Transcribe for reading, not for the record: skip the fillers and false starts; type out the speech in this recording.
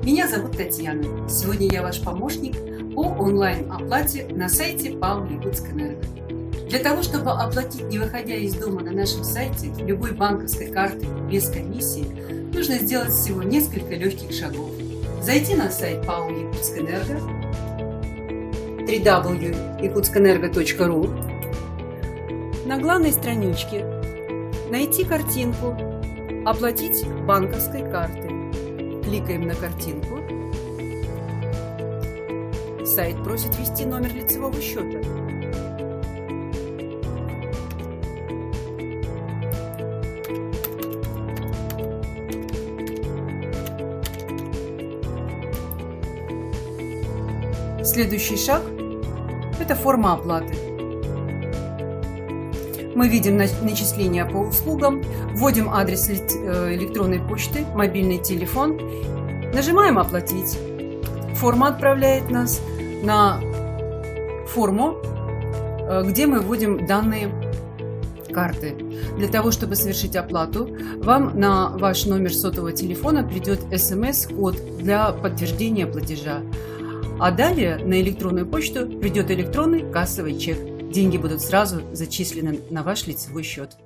Меня зовут Татьяна. Сегодня я ваш помощник по онлайн-оплате на сайте ПАО «Якутскэнерго». Для того, чтобы оплатить, не выходя из дома, на нашем сайте любой банковской картой без комиссии, нужно сделать всего несколько легких шагов. Зайти на сайт ПАО «Якутскэнерго» www.yakutskэнерго.ру. На главной страничке найти картинку «Оплатить банковской картой». Кликаем на картинку. Сайт просит ввести номер лицевого счета. Следующий шаг – это форма оплаты. Мы видим начисления по услугам, вводим адрес электронной почты, мобильный телефон, нажимаем «Оплатить». Форма отправляет нас на форму, где мы вводим данные карты. Для того, чтобы совершить оплату, вам на ваш номер сотового телефона придет СМС-код для подтверждения платежа. А далее на электронную почту придет электронный кассовый чек. Деньги будут сразу зачислены на ваш лицевой счет.